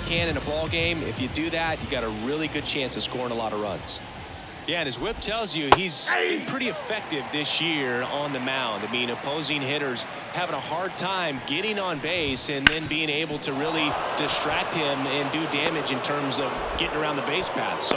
can in a ball game. If you do that, you got a really good chance of scoring a lot of runs. Yeah, and his whip tells you he's been pretty effective this year on the mound. I mean, opposing hitters having a hard time getting on base and then being able to really distract him and do damage in terms of getting around the base path. So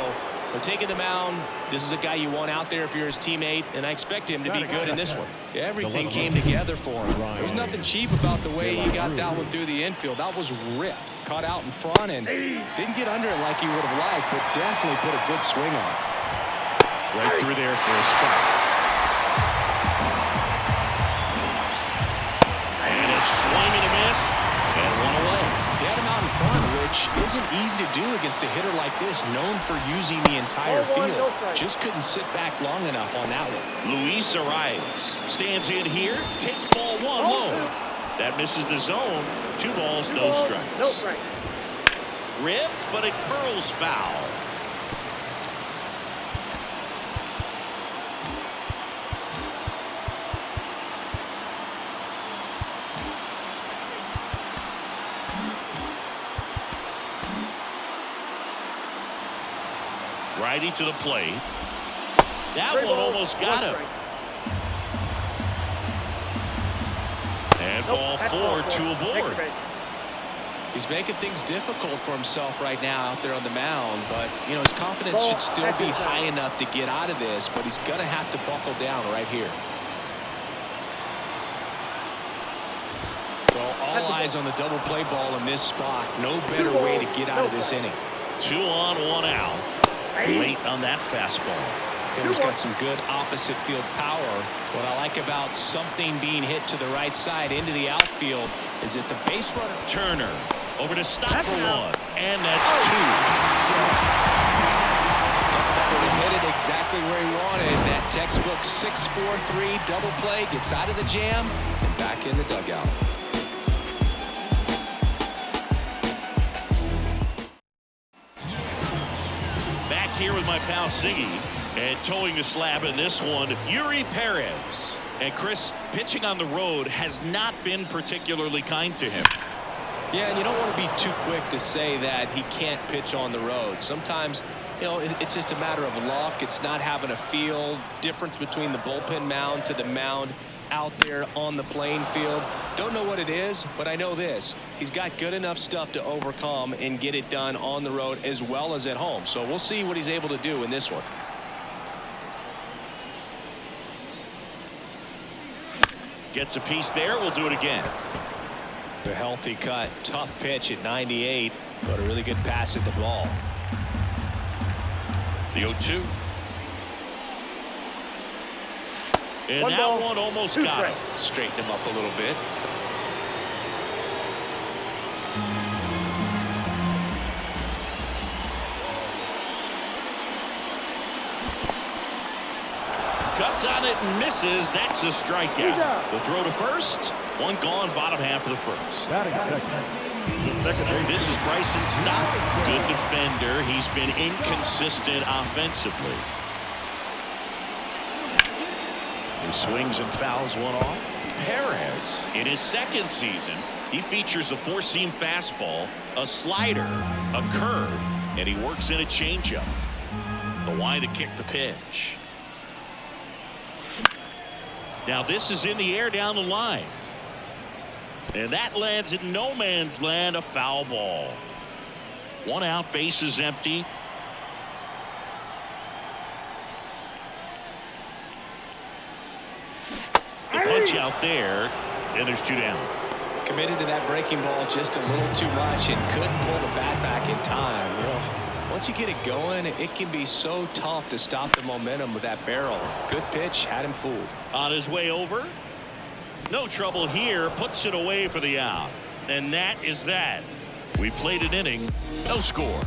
we're taking the mound. This is a guy you want out there if you're his teammate, and I expect him to be good in this one. Yeah, everything came together for him. There was nothing cheap about the way he got that one through the infield. That was ripped. Caught out in front and didn't get under it like he would have liked, but definitely put a good swing on it. Right through there for a strike. And a swing and a miss. And one away. He had him out in front, which isn't easy to do against a hitter like this, known for using the entire field. Just couldn't sit back long enough on that one. Luis Arias stands in here, takes ball one low. That misses the zone. 2 balls, no strikes. No strike. Ripped, but it curls foul. Righty to the plate. That one almost got him. And ball 4, 2 aboard. He's making things difficult for himself right now out there on the mound, but you know his confidence should still be high enough to get out of this, but he's gonna have to buckle down right here. So all eyes on the double play ball in this spot. No better way to get out of this inning. 2 on, 1 out. Late on that fastball. Hitter's got some good opposite field power. What I like about something being hit to the right side into the outfield is that the base runner Turner over to stop for 1, and that's 2. hit it exactly where he wanted. That textbook 6-4-3 double play, gets out of the jam and back in the dugout. Here with my pal Siggy, and towing the slab in this one, Yuri Perez. And Chris, pitching on the road has not been particularly kind to him. Yeah, and you don't want to be too quick to say that he can't pitch on the road. Sometimes, you know, it's just a matter of luck. It's not having a feel difference between the bullpen mound to the mound out there on the playing field. Don't know what it is, but I know this. He's got good enough stuff to overcome and get it done on the road as well as at home. So we'll see what he's able to do in this one. Gets a piece there. We'll do it again. The healthy cut. Tough pitch at 98, but a really good pass at the ball. The 0-2. And that one almost got him. Straighten him up a little bit. Cuts on it and misses. That's a strikeout. The throw to first. 1 gone, bottom half of the first. This is Bryson Stott. Good defender. He's been inconsistent offensively. He swings and fouls one off. Perez, in his 2nd season, he features a 4-seam fastball, a slider, a curve, and he works in a changeup. The line to kick the pitch. Now this is in the air down the line. And that lands in no man's land, a foul ball. 1 out, base is empty. The punch out there, and there's 2 down. Committed to that breaking ball just a little too much and couldn't pull the bat back in time. Well, once you get it going, it can be so tough to stop the momentum with that barrel. Good pitch, had him fooled. On his way over. No trouble here, puts it away for the out. And that is that. We played an inning, no score.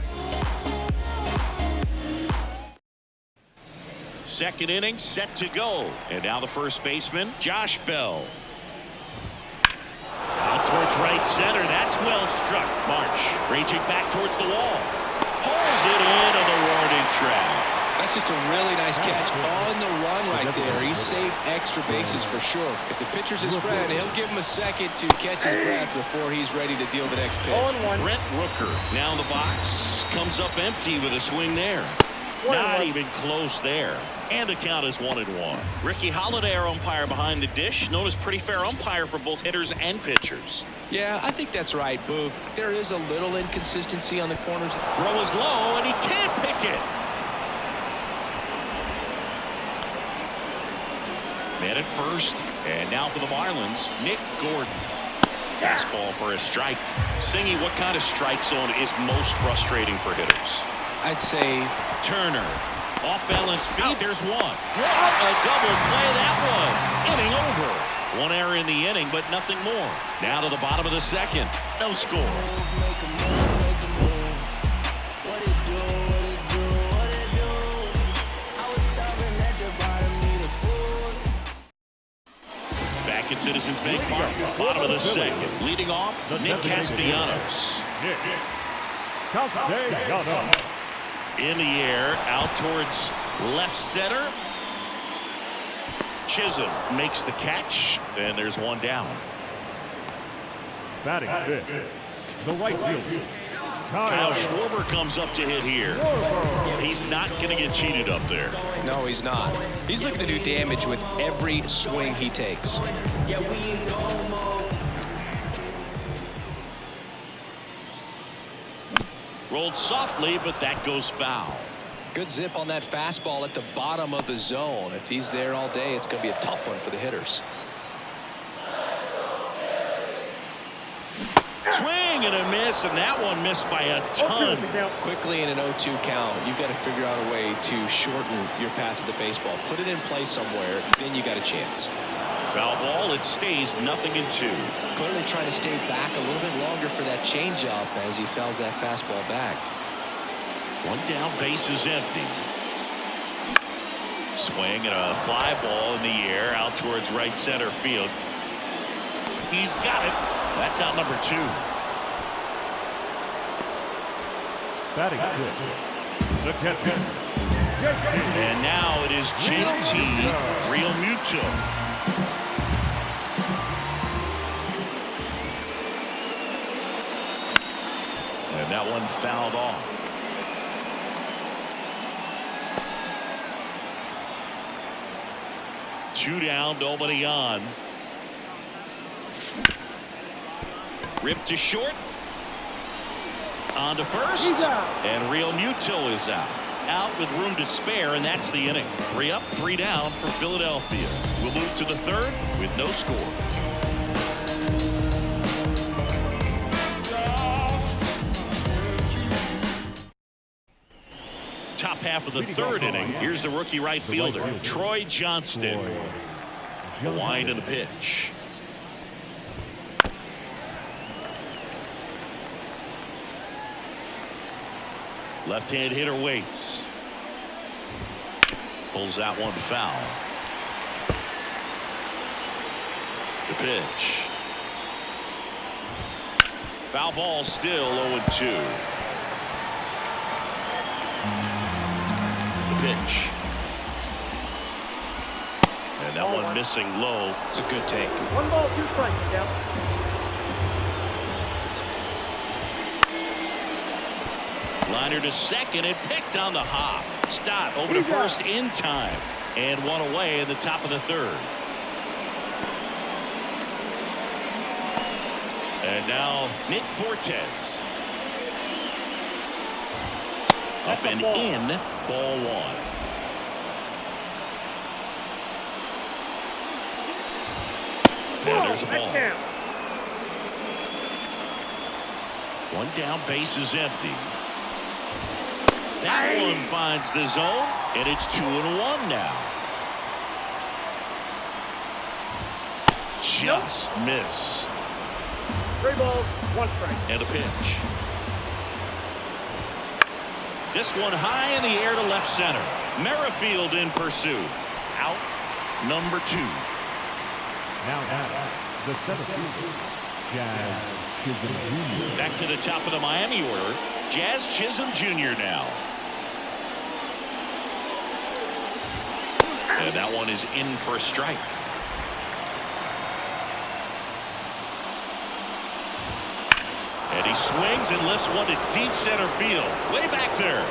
2nd inning set to go. And now the first baseman, Josh Bell. Out towards right center. That's well struck. March raging back towards the wall. Pulls it in on the warning track. That's just a really nice catch on the run right there. He saved extra bases for sure. If the pitcher's his friend, he'll give him a second to catch his breath before he's ready to deal the next pitch. Brent Rooker now in the box. Comes up empty with a swing there. Not even close there. And the count is 1-1. Ricky Holiday, our umpire behind the dish, known as pretty fair umpire for both hitters and pitchers. Yeah, I think that's right, Boog. There is a little inconsistency on the corners. Throw is low, and he can't pick it. Man at first, and now for the Marlins, Nick Gordon. Fastball for a strike. Singy, what kind of strike zone is most frustrating for hitters? I'd say Turner. Off balance speed. There's one. What a double play that was. Inning over. One error in the inning, but nothing more. Now to the bottom of the second. No score. Back at Citizens Bank Park. Bottom of the second. Leading off, Nick Castellanos. In the air, out towards left center. Chisholm makes the catch, and there's one down. Batting fifth, the right fielder, Kyle Schwarber comes up to hit here. He's not going to get cheated up there. no, he's not. He's looking to do damage with every swing he takes. Rolled softly, but that goes foul. Good zip on that fastball at the bottom of the zone. If he's there all day, it's going to be a tough one for the hitters. Swing and a miss, and that one missed by a ton. Quickly in an 0-2 count, you've got to figure out a way to shorten your path to the baseball. Put it in play somewhere, then you got a chance. Foul ball, it stays 0-2. Clearly trying to stay back a little bit longer for that changeup as he fouls that fastball back. One down, base is empty. Swing and a fly ball in the air out towards right center field. He's got it. That's out number 2. batting fifth, the catcher. And now it is JT Realmuto. And that one fouled off. Two down, nobody on. Ripped to short. On to first. And Realmuto is out. Out with room to spare, and that's the inning. 3 up, 3 down for Philadelphia. We'll move to the third with no score. Top half of the third inning. Here's the rookie right fielder, Troy Johnston. The wind and the pitch. Left-hand hitter waits. Pulls that one foul. The pitch. Foul ball, still 0-2. The pitch. And that one missing low. It's a good take. 1 ball, 2 strikes, Jeff. Liner to second and picked on the hop. Stott over to first in time. And one away in the top of the third. And now Nick Fortes. Up and in, ball 1. Now there's a ball. 1 down, base is empty. That one finds the zone, and it's 2-1 now. Just missed. 3 balls, 1 strike. And a pitch. This one high in the air to left center. Merrifield in pursuit. Out number 2. Now the center fielder, Jazz Chisholm Jr. Back to the top of the Miami order. Jazz Chisholm Jr. now. And that one is in for a strike. And he swings and lifts one to deep center field. Way back there.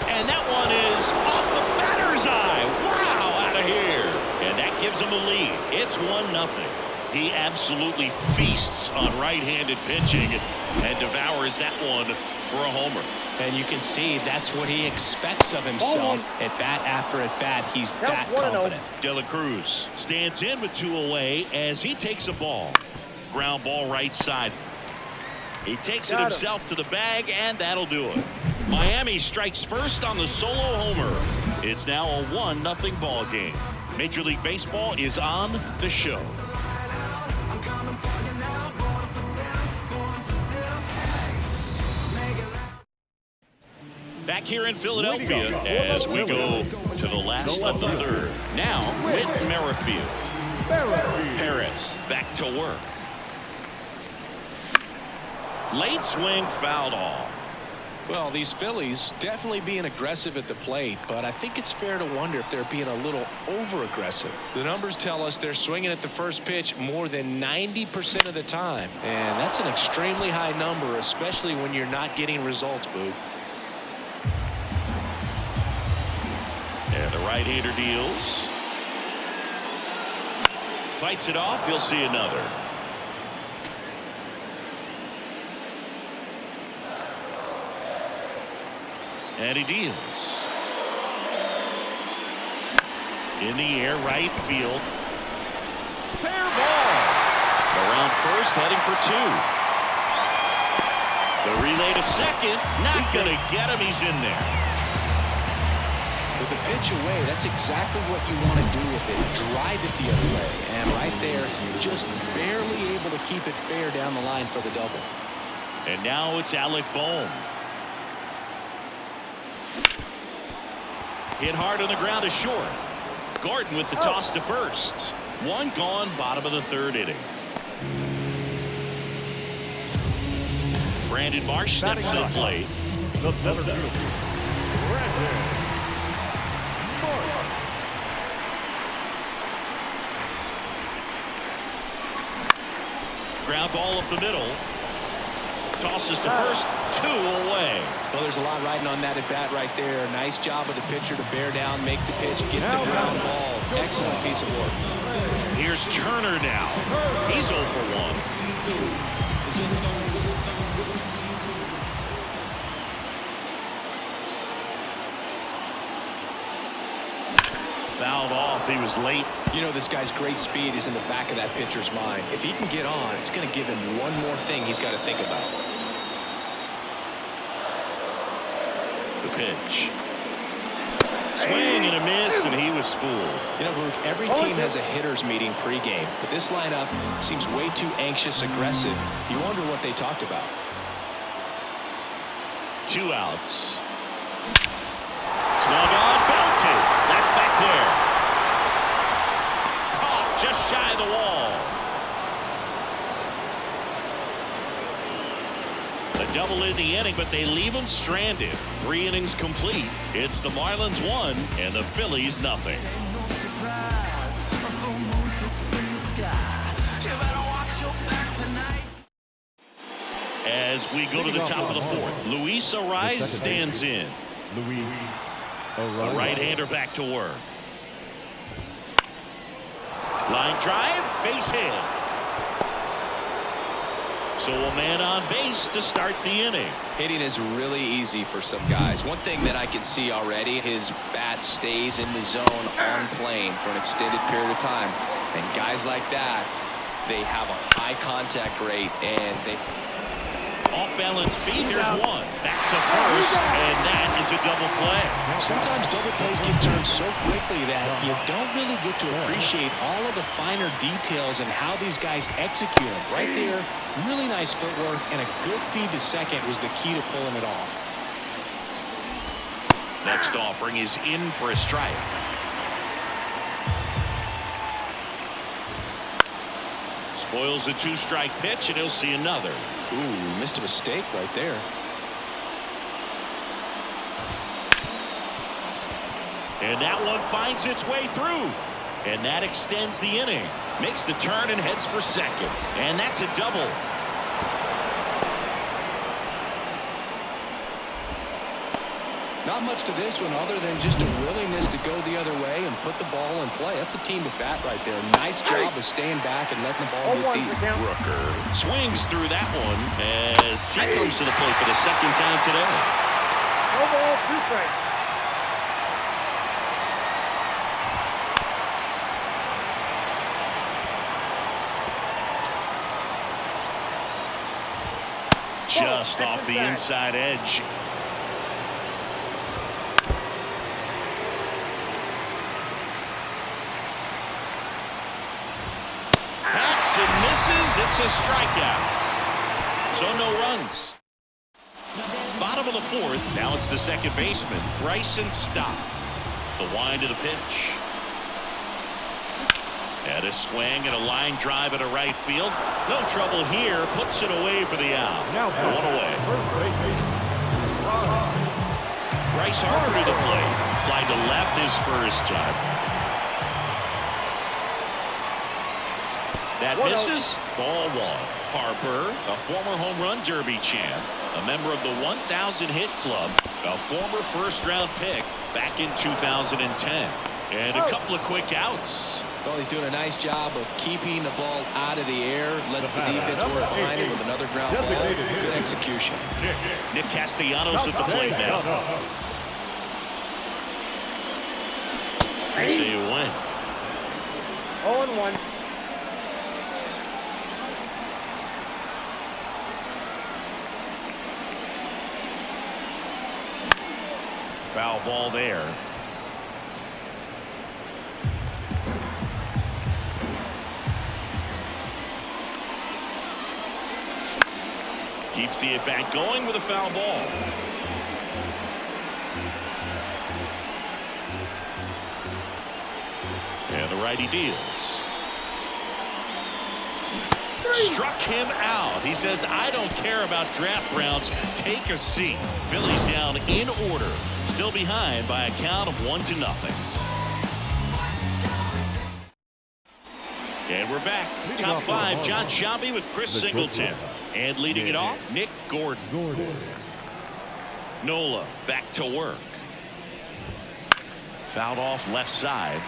And that one is off the batter's eye. Wow, out of here. And that gives him a lead. It's 1-0. He absolutely feasts on right-handed pitching and devours that one for a homer. And you can see that's what he expects of himself at bat after at bat. He's that confident. De La Cruz stands in with 2 away as he takes a ball. Ground ball right side. He takes it himself to the bag, and that'll do it. Miami strikes first on the solo homer. It's now a 1-0 ball game. Major League Baseball is on the show. Back here in Philadelphia as we go to the last of the third. Now, Whit Merrifield. Perez back to work. Late swing fouled off. Well, these Phillies definitely being aggressive at the plate, but I think it's fair to wonder if they're being a little over-aggressive. The numbers tell us they're swinging at the first pitch more than 90% of the time, and that's an extremely high number, especially when you're not getting results, Boo. And the right-hander deals. Fights it off. He'll see another. And he deals. In the air, right field. Fair ball. Around first, heading for 2. The relay to second. Not going to get him. He's in there. With the pitch away, that's exactly what you want to do with it. Drive it the other way. And right there, just barely able to keep it fair down the line for the double. And now it's Alec Bohm. Hit hard on the ground to short. Gordon with the toss to first. One gone, bottom of the third inning. Brandon Marsh steps to the plate. The center fielder, Brandon Marsh. Ground ball up the middle. Tosses to first, 2 away. Well, there's a lot riding on that at bat right there. Nice job of the pitcher to bear down, make the pitch, get the ground ball. Excellent piece of work. Here's Turner now. He's 0 for 1. Fouled off. He was late. You know, this guy's great speed is in the back of that pitcher's mind. If he can get on, it's going to give him one more thing he's got to think about. The pitch. Swing and a miss, and he was fooled. You know, Luke, every team has a hitters meeting pregame, but this lineup seems way too anxious, aggressive. You wonder what they talked about. 2 outs. Swung on, belted. That's back there. Caught just shy of the wall. A double in the inning, but they leave him stranded. 3 innings complete. It's the Marlins 1 and the Phillies nothing. As we go to the top of the 4th, Luis Ariz stands in. Luis A right-hander back to work. Line drive, base hit. So a man on base to start the inning. Hitting is really easy for some guys. One thing that I can see already, his bat stays in the zone on plane for an extended period of time. And guys like that, they have a high contact rate and they off-balance feed. There's one. Back to first, and that is a double play. Sometimes double plays get turned so quickly that you don't really get to appreciate all of the finer details and how these guys execute them. Right there, really nice footwork, and a good feed to second was the key to pulling it off. Next offering is in for a strike. Spoils the 2-strike pitch, and he'll see another. Ooh, missed a mistake right there. And that one finds its way through. And that extends the inning. Makes the turn and heads for second. And that's a double. Not much to this one other than just a willingness to go the other way and put the ball in play. That's a team at bat right there. Nice job of staying back and letting the ball get deep. Rooker swings through that one as he comes to the plate for the second time today. No ball, 2 strikes. Just off the inside edge. Hacks and misses. It's a strikeout. So no runs. Bottom of the fourth. Now it's the second baseman, Bryson Stott. The wind of the pitch. And a swing and a line drive at a right field. No trouble here. Puts it away for the out. Now one away. First base. Bryce Harper to the plate. Fly to left his first time. That misses. Ball 1. Harper, a former home run derby champ, a member of the 1,000 hit club, a former first-round pick back in 2010. And a couple of quick outs. Well, he's doing a nice job of keeping the ball out of the air. Lets the defense work behind him with another ground ball. Good execution. Nick Castellanos at the plate now. They say you win. 0-1. Foul ball there. Keeps the at-bat going with a foul ball. And the righty deals. Struck him out. He says, I don't care about draft rounds. Take a seat. Phillies down in order. Still behind by a count of 1-0. And we're back. Top 5, John Shelby with Chris Singleton. And leading it off, Nick Gordon. Nola back to work. Fouled off left side.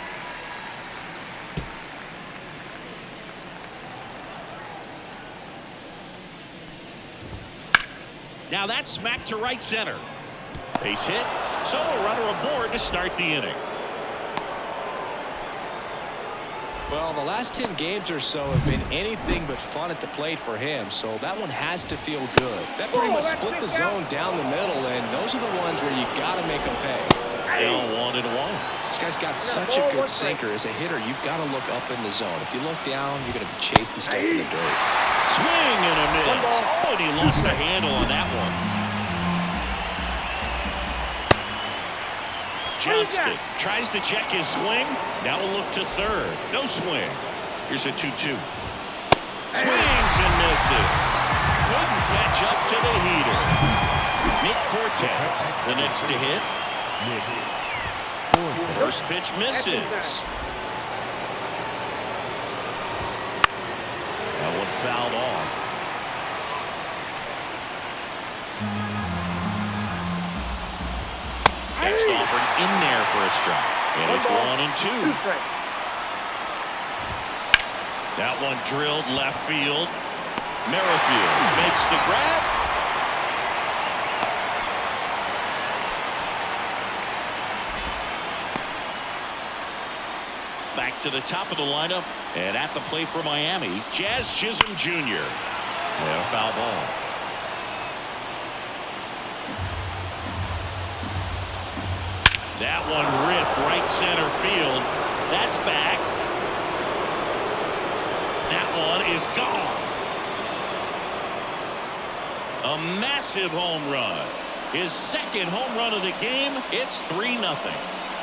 Now that's smacked to right center. Base hit. So a runner aboard to start the inning. Well, the last 10 games or so have been anything but fun at the plate for him, so that one has to feel good. That pretty much split the zone down the middle, and those are the ones where you got to make them pay. Now 1-1. This guy's got such a good sinker. As a hitter, you've got to look up in the zone. If you look down, you're going to be chasing stuff in the dirt. Swing and a miss. Oh, and he lost the handle on that one. Johnston tries to check his swing. Now we'll look to third. No swing. Here's a 2-2. Swings and misses. Couldn't catch up to the heater. Nick Fortes, the next to hit. First pitch misses. That one fouled off. Next offered in there for a strike. And it's 1-2. That one drilled left field. Merrifield makes the grab. Back to the top of the lineup. And at the plate for Miami, Jazz Chisholm Jr. And a foul ball. That one ripped right center field. That's back. That one is gone. A massive home run. His second home run of the game. It's 3-0.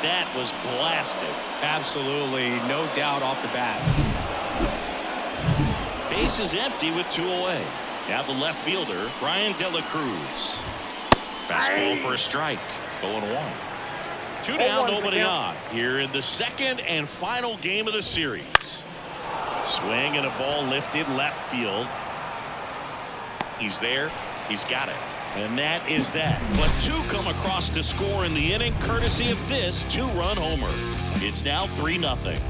That was blasted. Absolutely, no doubt off the bat. Base is empty with 2 away. Now the left fielder, Brian De La Cruz. Fastball for a strike. 0-1. Two down, nobody on. Here in the second and final game of the series. Swing and a ball lifted left field. He's there. He's got it. And that is that. But two come across to score in the inning, courtesy of this two-run homer. It's now 3-0.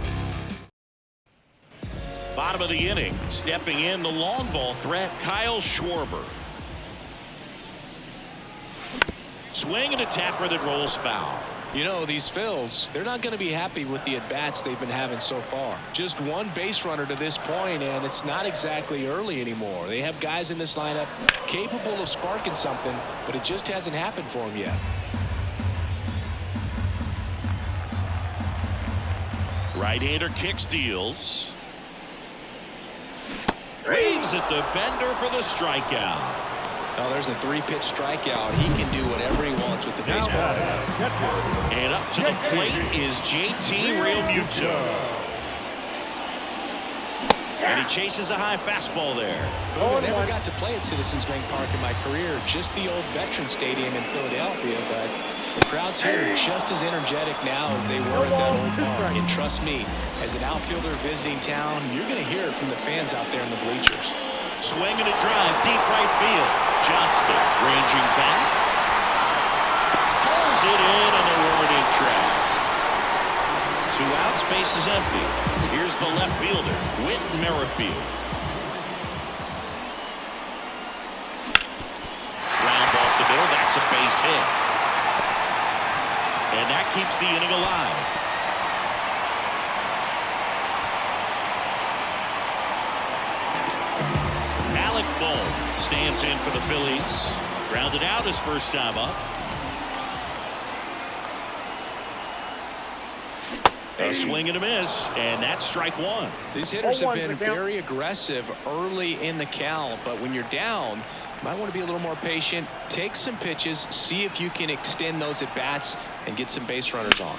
Bottom of the inning, stepping in the long ball threat, Kyle Schwarber. Swing and a tapper that rolls foul. You know, these Phils, they're not going to be happy with the at-bats they've been having so far. Just one base runner to this point, and it's not exactly early anymore. They have guys in this lineup capable of sparking something, but it just hasn't happened for them yet. Right-hander kicks, deals. Waves at the bender for the strikeout. Oh, there's a 3-pitch strikeout. He can do whatever he wants with the baseball. And up to the plate is JT Realmuto. And he chases a high fastball there. I never got to play at Citizens Bank Park in my career, just the old Veterans Stadium in Philadelphia, but the crowds here are just as energetic now as they were at that old park. And trust me, as an outfielder visiting town, you're going to hear it from the fans out there in the bleachers. Swing and a drive, deep right field. Johnston ranging back. Pulls it in on the warning track. 2 outs, base is empty. Here's the left fielder, Whit Merrifield. Ground off the middle, that's a base hit. And that keeps the inning alive. Ball stands in for the Phillies. Grounded out his first time up. A swing and a miss, and that's strike one. These hitters have been very aggressive early in the count, but when you're down, you might want to be a little more patient. Take some pitches, see if you can extend those at bats and get some base runners on.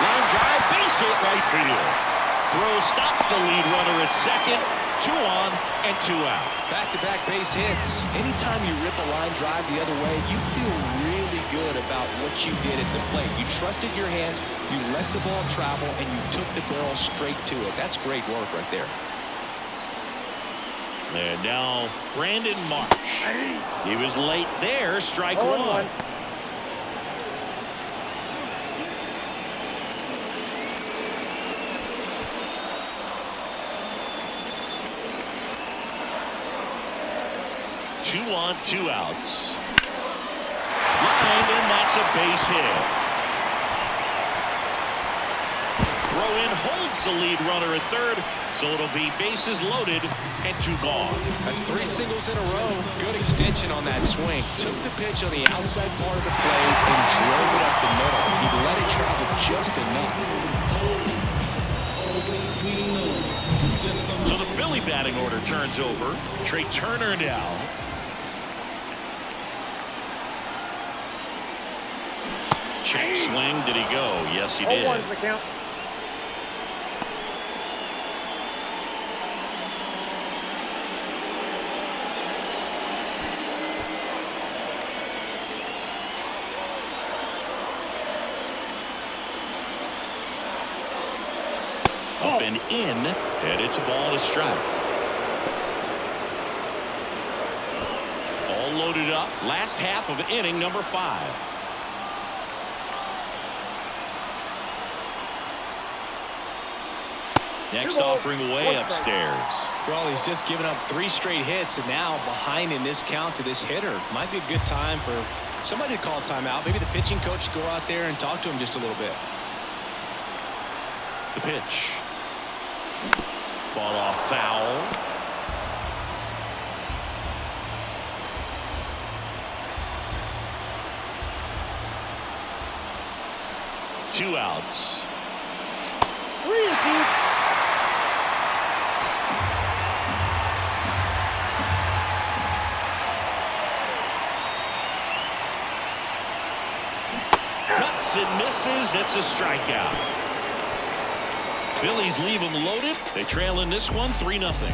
Line drive, base hit right field. Throw stops the lead runner at second. 2 on and 2 out. Back-to-back base hits. Anytime you rip a line drive the other way, you feel really good about what you did at the plate. You trusted your hands, you let the ball travel, and you took the barrel straight to it. That's great work right there. And now Brandon Marsh. He was late there. Strike one. 2 on, 2 outs. Line, and that's a base hit. Throw in holds the lead runner at third, so it'll be bases loaded and 2 gone. That's 3 singles in a row. Good extension on that swing. Took the pitch on the outside part of the plate and drove it up the middle. He let it travel just enough. So the Philly batting order turns over. Trey Turner now. Check swing. Did he go? Yes, he did. Up and in, and it's a ball to strike. All loaded up. Last half of inning number 5. Next offering way upstairs. Well, he's just given up 3 straight hits, and now behind in this count to this hitter. Might be a good time for somebody to call timeout. Maybe the pitching coach go out there and talk to him just a little bit. The pitch. Fought off foul. Two outs. 3-2. Cuts and misses. It's a strikeout. Phillies leave them loaded. They trail in this one 3-0.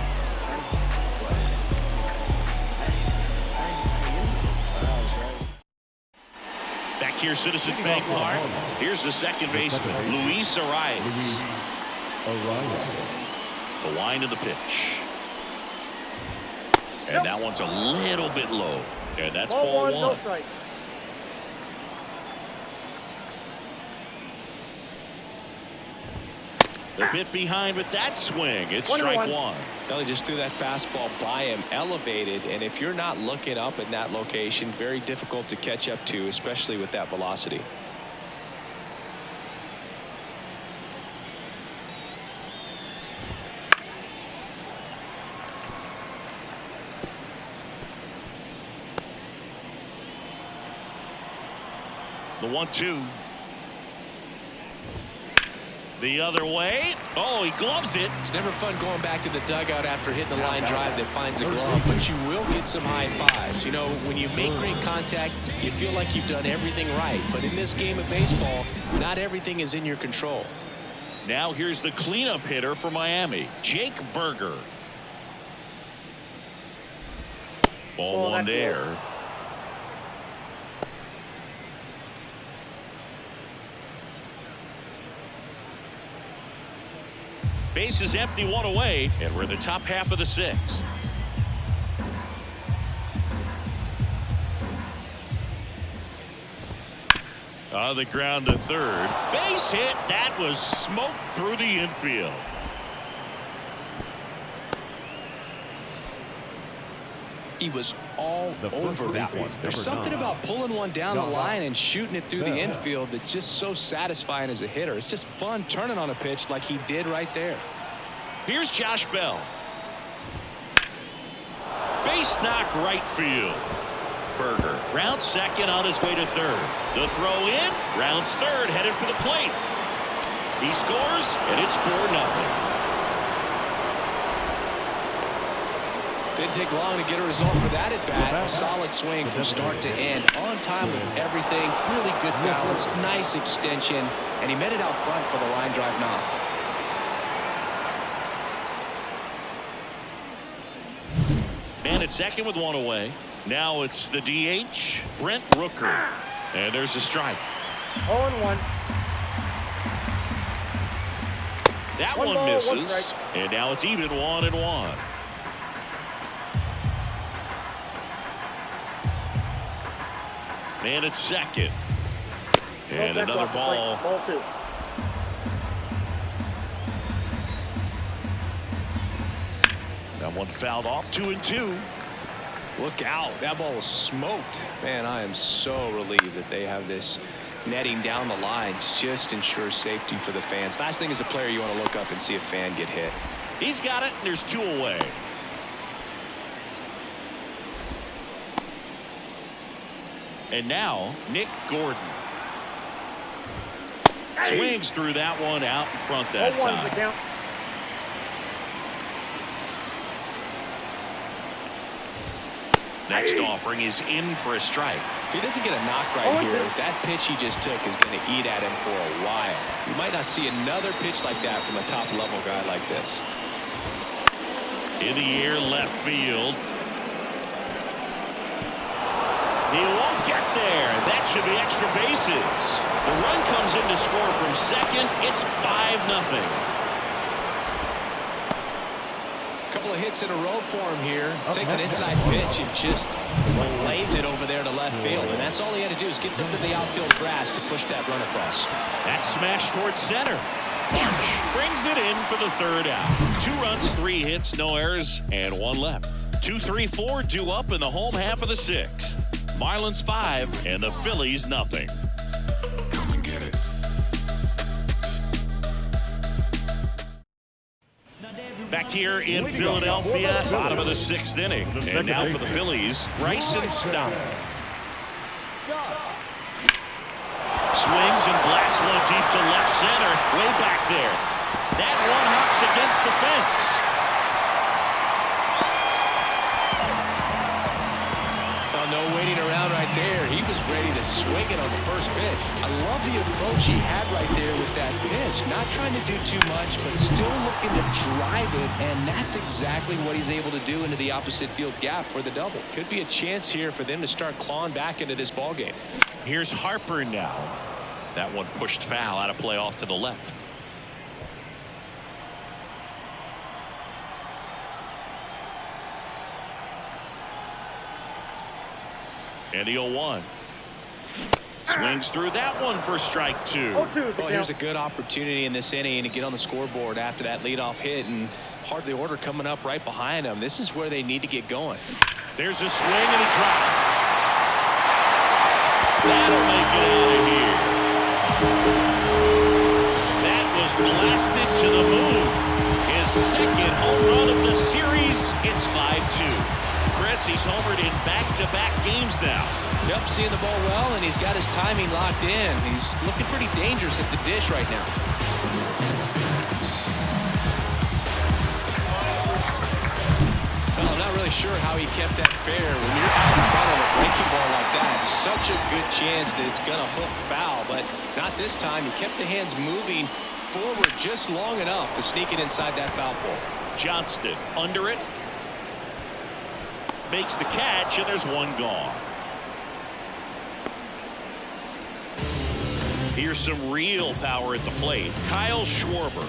Back here, Citizens Bank Park. Here's the second baseman, Luis Arias. The wind of the pitch. And that one's a little bit low. And that's ball one. No strike. A bit behind with that swing. It's strike one. Well, he just threw that fastball by him, elevated, and if you're not looking up in that location, very difficult to catch up to, especially with that velocity. The 1-2. The other way. Oh, he gloves it. It's never fun going back to the dugout after hitting a line drive that finds a glove, but you will get some high fives. You know, when you make great contact, you feel like you've done everything right. But in this game of baseball, not everything is in your control. Now here's the cleanup hitter for Miami, Jake Berger. Ball one there. Base is empty, one away, and we're in the top half of the sixth. On the ground to third. Base hit. That was smoked through the infield. He was all over that one. There's something about pulling one down the line and shooting it through the infield that's just so satisfying as a hitter. It's just fun turning on a pitch like he did right there. Here's Josh Bell. Base knock right field. Berger rounds second on his way to third. The throw in. Rounds third, headed for the plate. He scores, and it's 4-0. Didn't take long to get a result for that at bat. A solid swing from start to end. On time with everything. Really good balance. Nice extension. And he met it out front for the line drive knock. Man at second with one away. Now it's the DH, Brent Rooker. And there's a strike. 0-1. That one misses. And now it's even 1-1. Man at second. And another ball. Ball two. That one fouled off. 2-2. Look out. That ball was smoked. Man, I am so relieved that they have this netting down the lines. Just ensures safety for the fans. Last thing as a player, you want to look up and see a fan get hit. He's got it, and there's two away. And now, Nick Gordon. Swings through that one out in front that time. Next offering is in for a strike. If he doesn't get a knock right here, that pitch he just took is going to eat at him for a while. You might not see another pitch like that from a top-level guy like this. In the air, left field. He won't get there. That should be extra bases. The run comes in to score from second. It's 5-0. Couple of hits in a row for him here. Takes an inside pitch and just fillets it over there to left field. And that's all he had to do is get up to the outfield grass to push that run across. That smash towards center. Brings it in for the third out. 2 runs, 3 hits, no errors, and 1 left. 2-3-4 due up in the home half of the sixth. Marlins 5 and the Phillies nothing. Come and get it. Back here in Philadelphia, bottom of the 6th inning. And now for the Phillies, Bryson Stott. Swings and blasts one deep to left center. Way back there. That one hops against the fence. No waiting around right there. He was ready to swing it on the first pitch. I love the approach he had right there with that pitch. Not trying to do too much, but still looking to drive it, and that's exactly what he's able to do into the opposite field gap for the double. Could be a chance here for them to start clawing back into this ball game. Here's Harper now. That one pushed foul, out of play off to the left. And the 0-1. Swings through that one for strike two. Well, here's a good opportunity in this inning to get on the scoreboard after that leadoff hit, and hard the order coming up right behind them. This is where they need to get going. There's a swing and a drop. That'll make it out of here. That was blasted to the moon. His second home run of the series. It's 5-2. Chris, he's homered in back-to-back games now. Yep, seeing the ball well, and he's got his timing locked in. He's looking pretty dangerous at the dish right now. Well, I'm not really sure how he kept that fair. When you're out in front of a breaking ball like that, such a good chance that it's going to hook foul, but not this time. He kept the hands moving forward just long enough to sneak it inside that foul pole. Johnston under it. Makes the catch, and there's one gone. Here's some real power at the plate. Kyle Schwarber.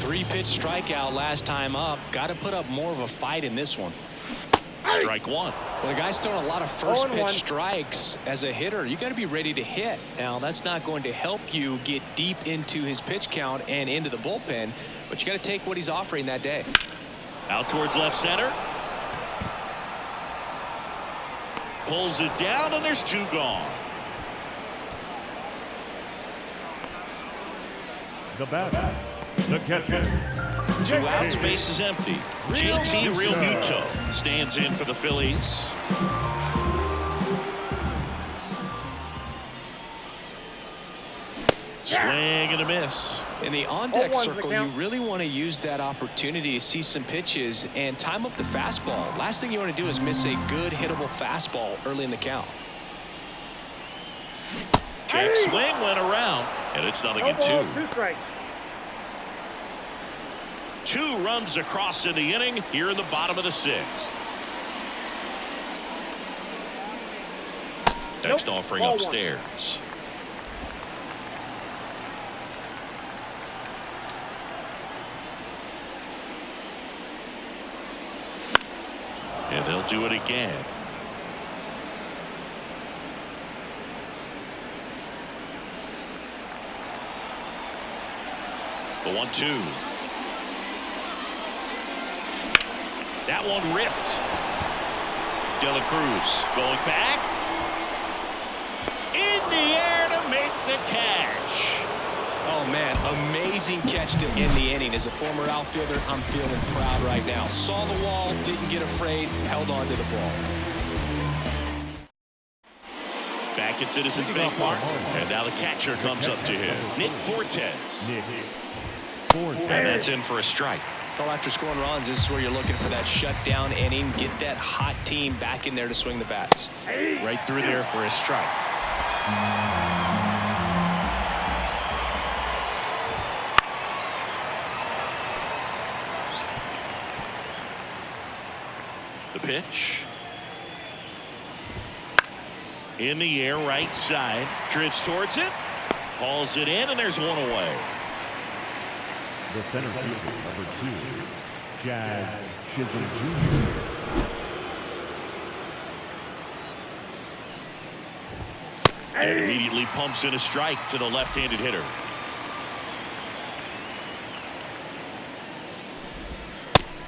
3-pitch strikeout last time up. Got to put up more of a fight in this one. Strike one. Well, the guy's throwing a lot of first pitch strikes as a hitter. You got to be ready to hit. Now, that's not going to help you get deep into his pitch count and into the bullpen, but you got to take what he's offering that day. Out towards left center. Pulls it down, and there's two gone. The batter, the catcher. 2 outs, base is empty. JT Realmuto stands in for the Phillies. Swing and a miss. In the on-deck circle, you really want to use that opportunity to see some pitches and time up the fastball. Last thing you want to do is miss a good hittable fastball early in the count. Check swing went around, and it's 0-2. 2 strikes. 2 runs across in the inning here in the bottom of the 6th. Next offering upstairs. And they'll do it again. The 1-2. That one ripped. De La Cruz going back. In the air to make the catch. Oh, man, amazing catch to end the inning. As a former outfielder, I'm feeling proud right now. Saw the wall, didn't get afraid, held on to the ball. Back at Citizens Bank Park, and now the catcher comes up to him. Nick Fortes. And that's in for a strike. Well, after scoring runs, this is where you're looking for that shutdown inning. Get that hot team back in there to swing the bats. Right through there for a strike. The pitch. In the air, right side. Drifts towards it. Hauls it in, and there's one away. The center fielder, number 2, Jazz Chisholm Jr. And immediately pumps in a strike to the left-handed hitter.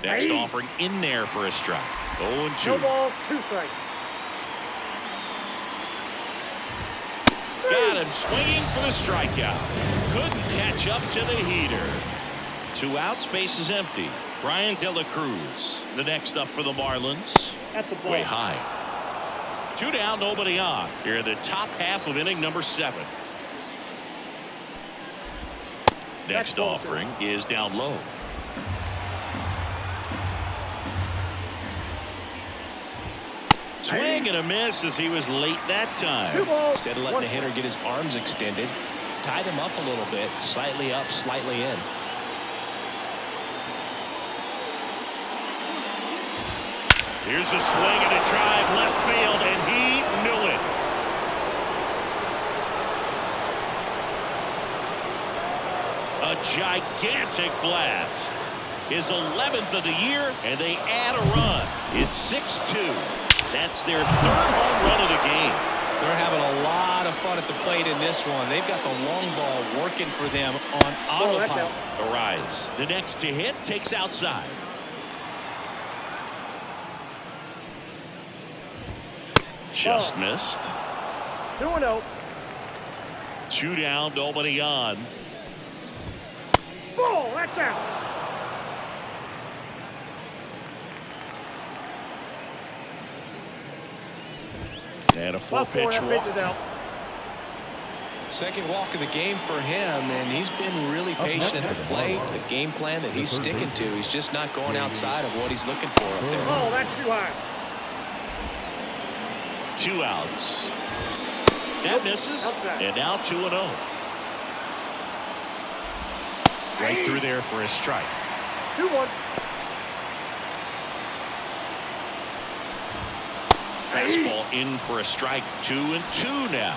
Next offering in there for a strike. 0-2. No balls, 2 strikes. Got him swinging for the strikeout. Couldn't catch up to the heater. 2 outs, base is empty. Brian De La Cruz, the next up for the Marlins. That's a ball. Way high. 2 down, nobody on. Here in the top half of inning number 7. Next offering is down low. Swing and a miss as he was late that time. Instead of letting the hitter get his arms extended, tied him up a little bit, slightly up, slightly in. Here's a swing and a drive left field, and he knew it. A gigantic blast. His 11th of the year, and they add a run. It's 6-2. That's their third home run of the game. They're having a lot of fun at the plate in this one. They've got the long ball working for them on autopilot. Arise. The next to hit takes outside. Just missed. 2-0. 2 down, nobody on. Ball, that's out. And a 4-pitch walk. Second walk of the game for him, and he's been really patient at the plate. The game plan that he's sticking to, he's just not going outside of what he's looking for up there. Oh, that's too high. 2 outs. That misses, and now 2-0. Right through there for a strike. 2-1. Fastball in for a strike. 2-2 now.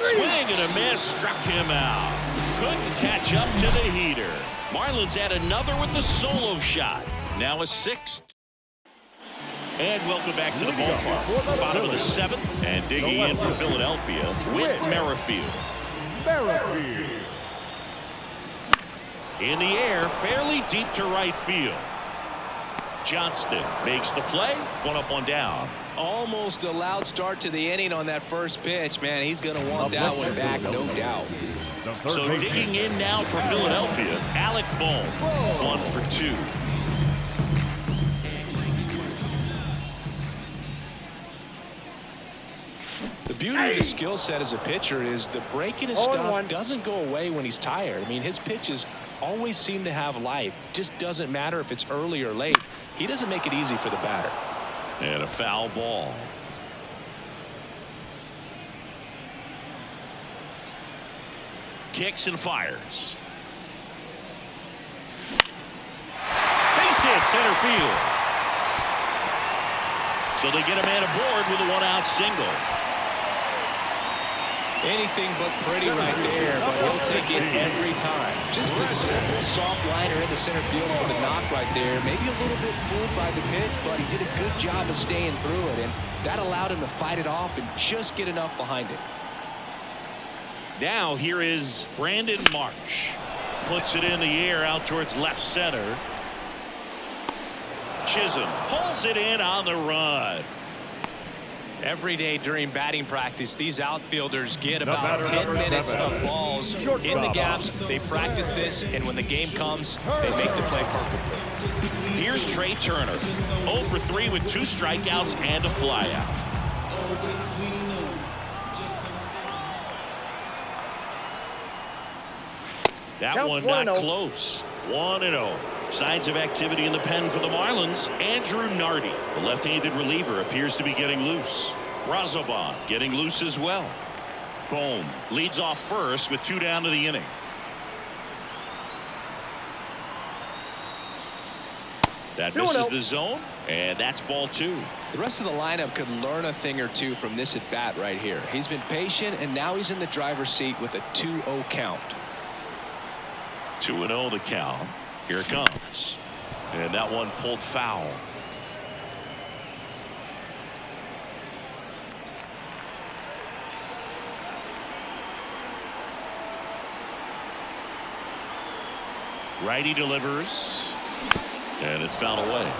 Swing and a miss, struck him out. Couldn't catch up to the heater. Marlins add another with the solo shot. Now a 6th. And welcome back to the ballpark. Bottom of the 7th, and digging in for Philadelphia, Whit Merrifield. In the air, fairly deep to right field. Johnston makes the play. 1 up, 1 down. Almost a loud start to the inning on that first pitch. Man, he's going to want that one back, no doubt. So digging in now for Philadelphia, Alec Bohm. 1 for 2. The beauty of his skill set as a pitcher is the break in his stuff doesn't go away when he's tired. I mean, his pitches always seem to have life. Just doesn't matter if it's early or late. He doesn't make it easy for the batter. And a foul ball. Kicks and fires. Base hit, center field. So they get a man aboard with a 1-out single. Anything but pretty right there, but he'll take it every time. Just a simple soft liner in the center field for the knock right there. Maybe a little bit fooled by the pitch, but he did a good job of staying through it, and that allowed him to fight it off and just get enough behind it. Now here is Brandon Marsh. Puts it in the air out towards left center. Chisholm pulls it in on the run. Every day during batting practice, these outfielders get about 10 minutes of balls in the gaps. They practice this, and when the game comes, they make the play perfectly. Here's Trey Turner. 0 for 3 with 2 strikeouts and a flyout. That one not close. 1-0. Signs of activity in the pen for the Marlins. Andrew Nardi, the left-handed reliever, appears to be getting loose. Brazoban getting loose as well. Bohm leads off first with 2 down to the inning. That misses the zone, and that's ball 2. The rest of the lineup could learn a thing or two from this at bat right here. He's been patient, and now he's in the driver's seat with a 2-0 count. 2-0 the count. Here it comes. And that one pulled foul. Righty delivers. And it's fouled away.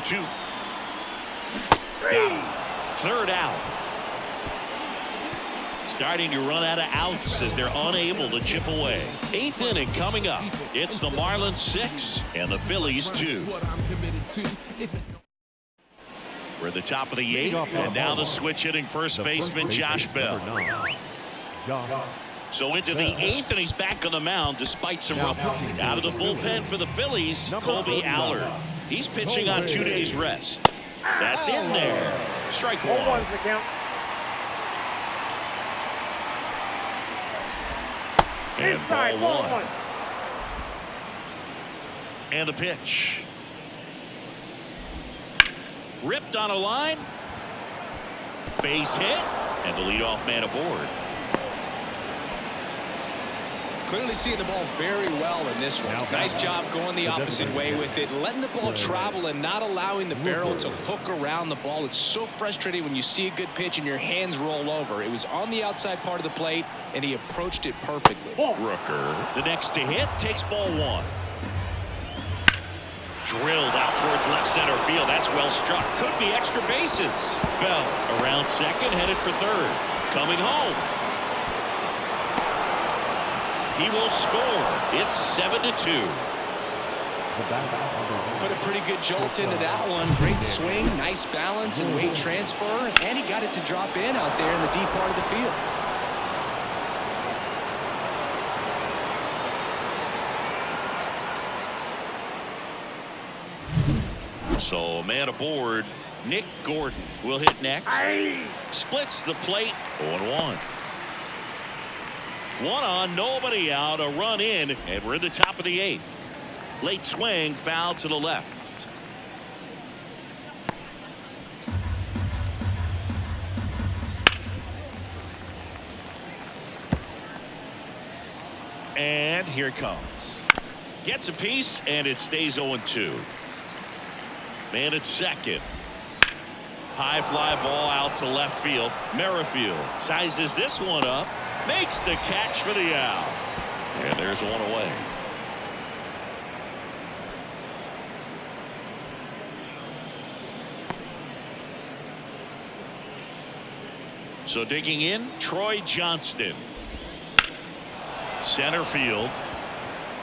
Two. Third out. Starting to run out of outs as they're unable to chip away. 8th inning coming up. It's the Marlins 6 and the Phillies 2. We're at the top of the 8th, and now the switch hitting first baseman Josh Bell. So into the 8th, and he's back on the mound despite some roughing. Out of the bullpen for the Phillies, Colby Allard. He's pitching on 2 days rest. That's in there. Strike one. 0-1's the count. And Inside, ball 1. one. And the pitch. Ripped on a line. Base hit. And the leadoff man aboard. Clearly seeing the ball very well in this one. Nice job going the opposite way with it, letting the ball travel and not allowing the barrel to hook around the ball. It's so frustrating when you see a good pitch and your hands roll over. It was on the outside part of the plate, and he approached it perfectly. Rooker, the next to hit, takes ball one. Drilled out towards left center field. That's well struck. Could be extra bases. Bell around second, headed for third. Coming home. He will score. It's 7-2. Put a pretty good jolt into that one. Great swing, nice balance and weight transfer, and he got it to drop in out there in the deep part of the field. So a man aboard. Nick Gordon will hit next. Splits the plate. 0-1. One on, nobody out, a run in, and we're at the top of the 8th. Late swing, foul to the left. And here it comes. Gets a piece, and it stays 0-2. Man at second. High fly ball out to left field. Merrifield sizes this one up. Makes the catch for the out. And there's one away. So digging in, Troy Johnston. Center field.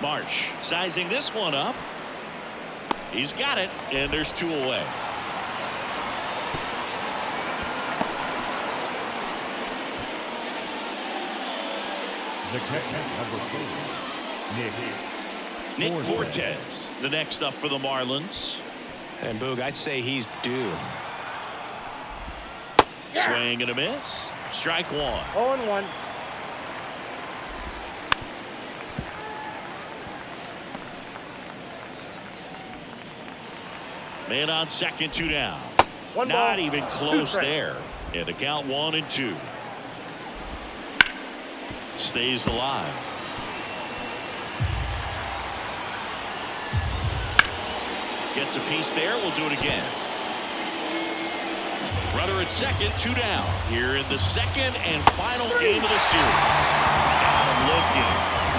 Marsh sizing this one up. He's got it, and there's 2 away. The catcher, number 4, Nick Fortes, the next up for the Marlins. And Boog, I'd say he's due. Swing and a miss. Strike one. 0-1. Man on second, 2 down. One Not ball, even 2 close strikes. there. And the count 1-2. Stays alive. Gets a piece there. We'll do it again. Runner at second, 2 down. Here in the second and final game of the series. Down looking.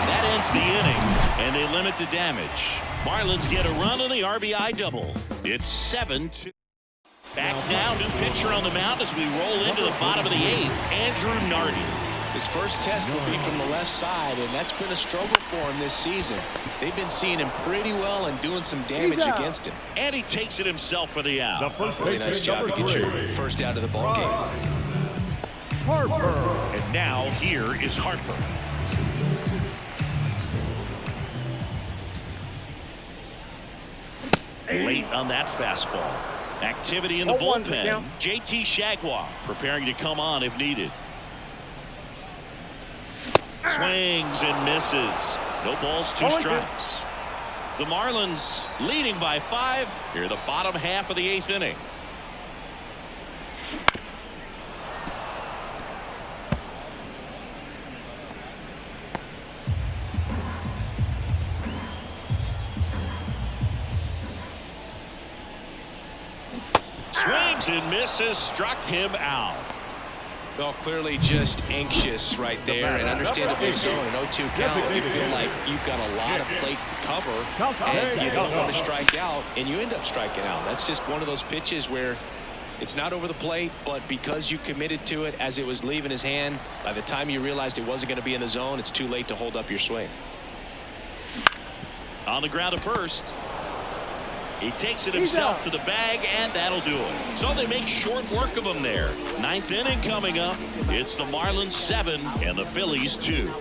That ends the inning, and they limit the damage. Marlins get a run on the RBI double. It's 7-2. Back now, new pitcher on the mound as we roll into the bottom of the 8th. Andrew Nardi. His first test will be from the left side, and that's been a struggle for him this season. They've been seeing him pretty well and doing some damage against him. And he takes it himself for the out. The first Really nice job to get your first out of the ball game. Harper. And now here is Harper. Late on that fastball. Activity in the 0-1's the bullpen. count. JT Shagwah preparing to come on if needed. Swings and misses. No balls, 2 strikes. The Marlins leading by 5 here the bottom half of the 8th inning. Swings and misses, struck him out. Well, clearly just anxious right there, and understandably so. In an 0-2 count, you feel like you've got a lot of plate to cover, and you don't want to strike out, and you end up striking out. That's just one of those pitches where it's not over the plate, but because you committed to it as it was leaving his hand, by the time you realized it wasn't going to be in the zone, it's too late to hold up your swing. On the ground at first. He takes it He's himself out. to the bag, and that'll do it. So they make short work of him there. Ninth inning coming up. It's the Marlins 7 and the Phillies 2.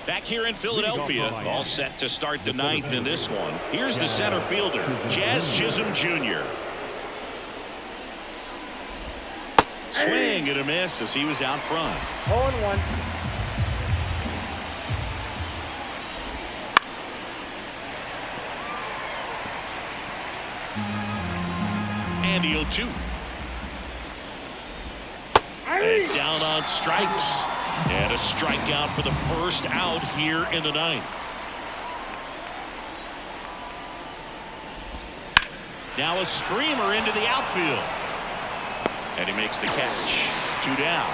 Back here in Philadelphia, all set to start the ninth in this one. Here's the center fielder, Jazz Chisholm Jr. Swing and a miss as he was out front. 0-1. And the 0-2. And down on strikes. And a strikeout for the first out here in the ninth. Now a screamer into the outfield. And he makes the catch. 2 down.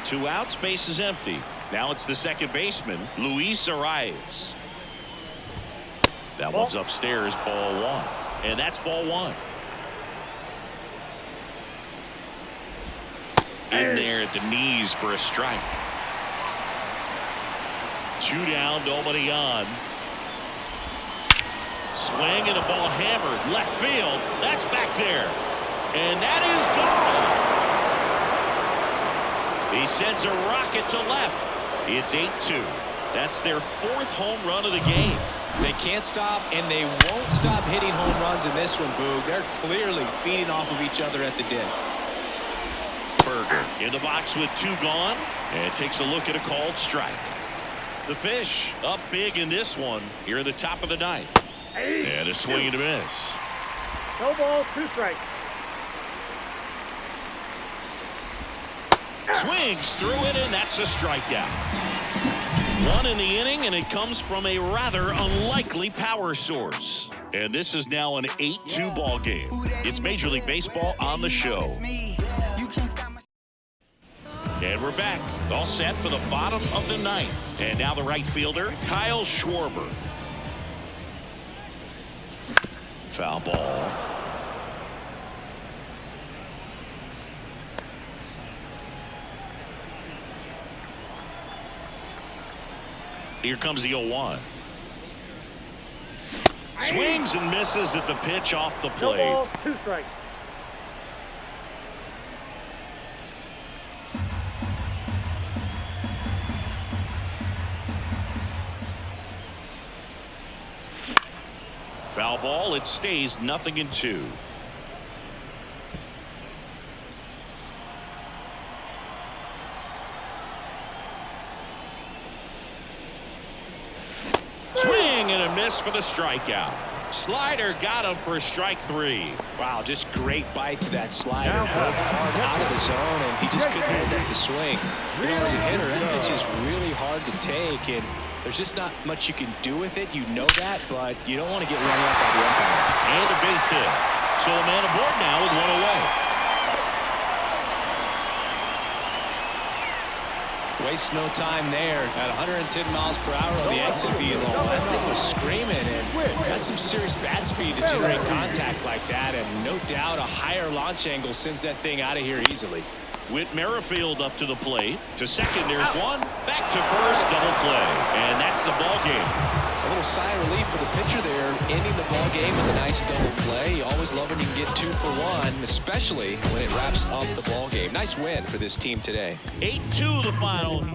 Two outs, base is empty. Now it's the second baseman, Luis Arias. That one's upstairs, ball 1. And that's ball 1. In there at the knees for a strike. 2 down, nobody on. Swing and a ball hammered left field. That's back there. And that is gone. He sends a rocket to left. It's 8-2. That's their 4th home run of the game. They can't stop, and they won't stop hitting home runs in this one, Boog. They're clearly feeding off of each other at the dish. Berger in the box with 2 gone, and takes a look at a called strike. The Fish up big in this one here at the top of the ninth. And a swing and a miss. No ball, 2 strikes. Swings through it, and that's a strikeout. 1 in the inning, and it comes from a rather unlikely power source. And this is now an 8-2 ball game. It's Major League Baseball on the show. And we're back, all set for the bottom of the ninth. And now the right fielder, Kyle Schwarber. Foul ball. Here comes the 0-1. Swings and misses at the pitch off the No plate. ball, 2 strikes. Foul ball. It stays 0-2. Swing and a miss for the strikeout. Slider got him for strike 3. Wow, just great bite to that slider. Out of the zone, and he just couldn't hold up the swing. You know, as a hitter, that pitch is really hard to take, and there's just not much you can do with it. You know that, but you don't want to get run up by the umpire. And a base hit. So a man aboard now with 1 away. Waste no time there. At 110 miles per hour on the exit vehicle. That thing was screaming and got some serious bat speed to generate contact like that. And no doubt a higher launch angle sends that thing out of here easily. Whit Merrifield up to the plate. To second, there's 1. Back to first, double play. And that's the ball game. A little sigh of relief for the pitcher there, ending the ball game with a nice double play. You always love when you can get 2 for 1, especially when it wraps up the ball game. Nice win for this team today. 8-2 the final.